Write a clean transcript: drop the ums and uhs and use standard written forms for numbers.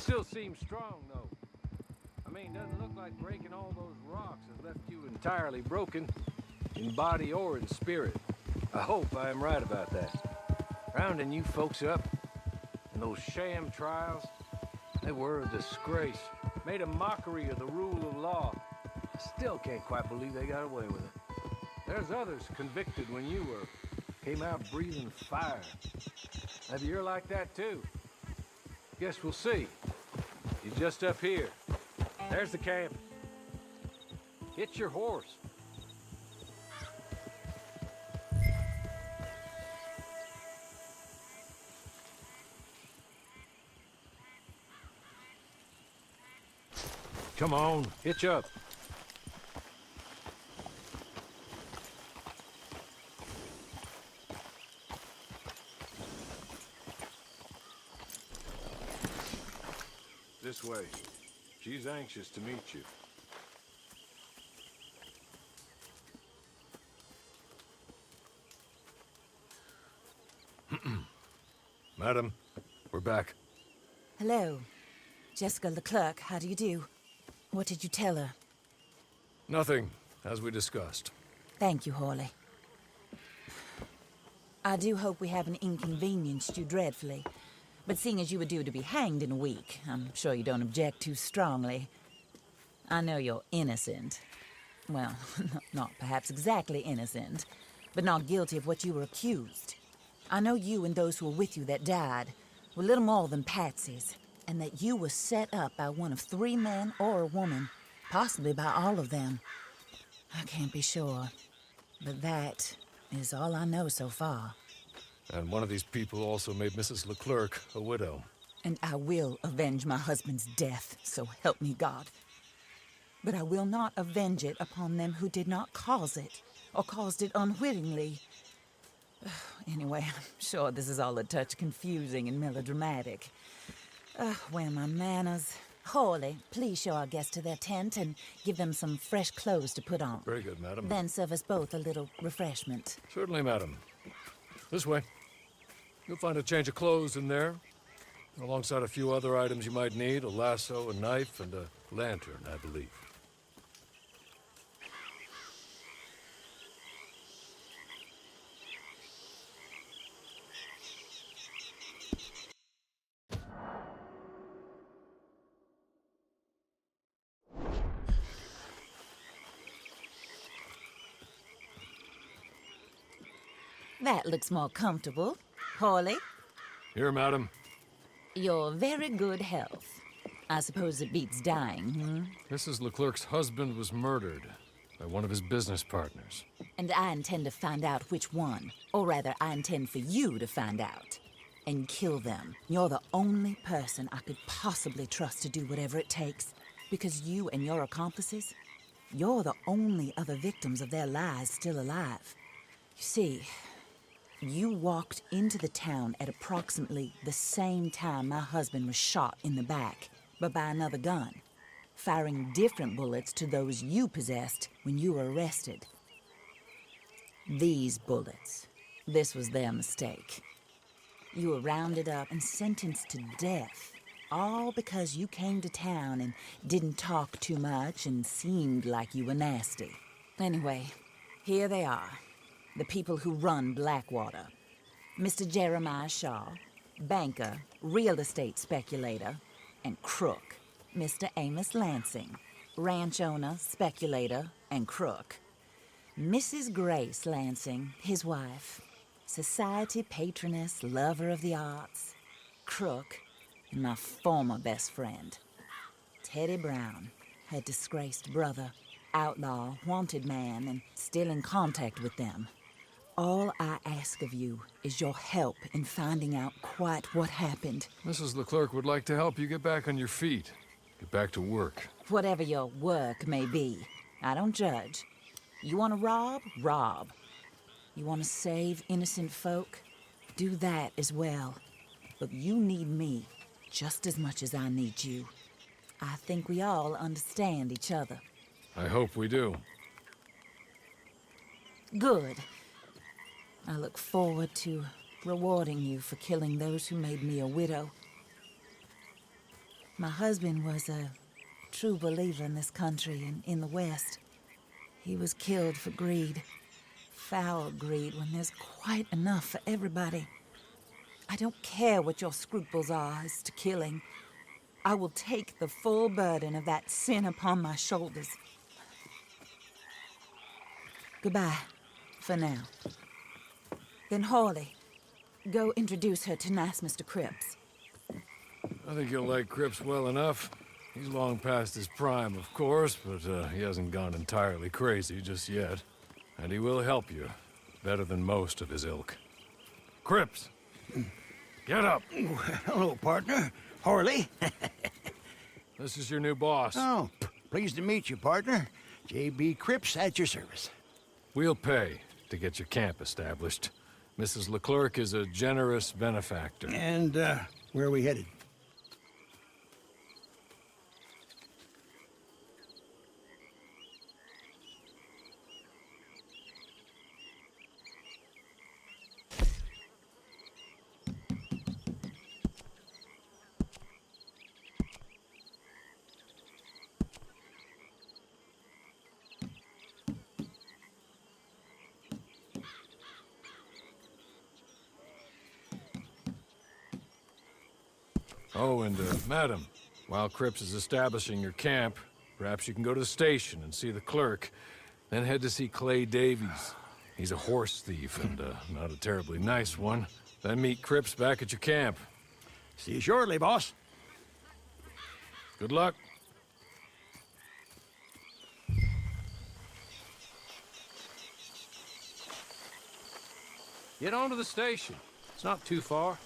still seem strong, though. I mean, doesn't look like breaking all those rocks has left you entirely broken, in body or in spirit. I hope I am right about that. Rounding you folks up, and those sham trials, they were a disgrace. Made a mockery of the rule of law. I still can't quite believe they got away with it. There's others convicted when you were. Came out breathing fire. Maybe you're like that too. Guess we'll see. You're just up here. There's the camp. Hit your horse. Come on, hitch up. This way. She's anxious to meet you. Madam, we're back. Hello. Jessica LeClerk, how do you do? What did you tell her? Nothing, as we discussed. Thank you, Hawley. I do hope we haven't inconvenienced you dreadfully. But seeing as you were due to be hanged in a week, I'm sure you don't object too strongly. I know you're innocent. Well, not perhaps exactly innocent, but not guilty of what you were accused. I know you and those who were with you that died were little more than patsies, and that you were set up by one of 3 men or a woman, possibly by all of them. I can't be sure, but that is all I know so far. And one of these people also made Mrs. LeClerk a widow. And I will avenge my husband's death, so help me God. But I will not avenge it upon them who did not cause it, or caused it unwittingly. Anyway, I'm sure this is all a touch confusing and melodramatic. Where are my manners? Hawley, please show our guests to their tent and give them some fresh clothes to put on. Very good, madam. Then serve us both a little refreshment. Certainly, madam. This way. You'll find a change of clothes in there, alongside a few other items you might need, a lasso, a knife, and a lantern, I believe. That looks more comfortable. Hawley? Here, madam. Your very good health. I suppose it beats dying, Mrs. LeClerc's husband was murdered by one of his business partners. And I intend to find out which one. Or rather, I intend for you to find out. And kill them. You're the only person I could possibly trust to do whatever it takes. Because you and your accomplices, you're the only other victims of their lies still alive. You see, you walked into the town at approximately the same time my husband was shot in the back, but by another gun, firing different bullets to those you possessed when you were arrested. These bullets, this was their mistake. You were rounded up and sentenced to death, all because you came to town and didn't talk too much and seemed like you were nasty. Anyway, here they are. The people who run Blackwater. Mr. Jeremiah Shaw, banker, real estate speculator, and crook. Mr. Amos Lansing, ranch owner, speculator, and crook. Mrs. Grace Lansing, his wife, society patroness, lover of the arts, crook, and my former best friend. Teddy Brown, her disgraced brother, outlaw, wanted man, and still in contact with them. All I ask of you is your help in finding out quite what happened. Mrs. LeClerc would like to help you get back on your feet. Get back to work. Whatever your work may be, I don't judge. You want to rob? Rob. You want to save innocent folk? Do that as well. But you need me just as much as I need you. I think we all understand each other. I hope we do. Good. I look forward to rewarding you for killing those who made me a widow. My husband was a true believer in this country and in the West. He was killed for greed. Foul greed when there's quite enough for everybody. I don't care what your scruples are as to killing. I will take the full burden of that sin upon my shoulders. Goodbye, for now. Then Hawley, go introduce her to nice Mr. Cripps. I think you'll like Cripps well enough. He's long past his prime, of course, but he hasn't gone entirely crazy just yet. And he will help you, better than most of his ilk. Cripps! Get up! Hello, partner. Harley. This is your new boss. Oh, pleased to meet you, partner. J.B. Cripps at your service. We'll pay to get your camp established. Mrs. LeClerk is a generous benefactor. And, where are we headed? Oh, and, madam, while Cripps is establishing your camp, perhaps you can go to the station and see the clerk, then head to see Clay Davies. He's a horse thief and, not a terribly nice one. Then meet Cripps back at your camp. See you shortly, boss. Good luck. Get on to the station. It's not too far.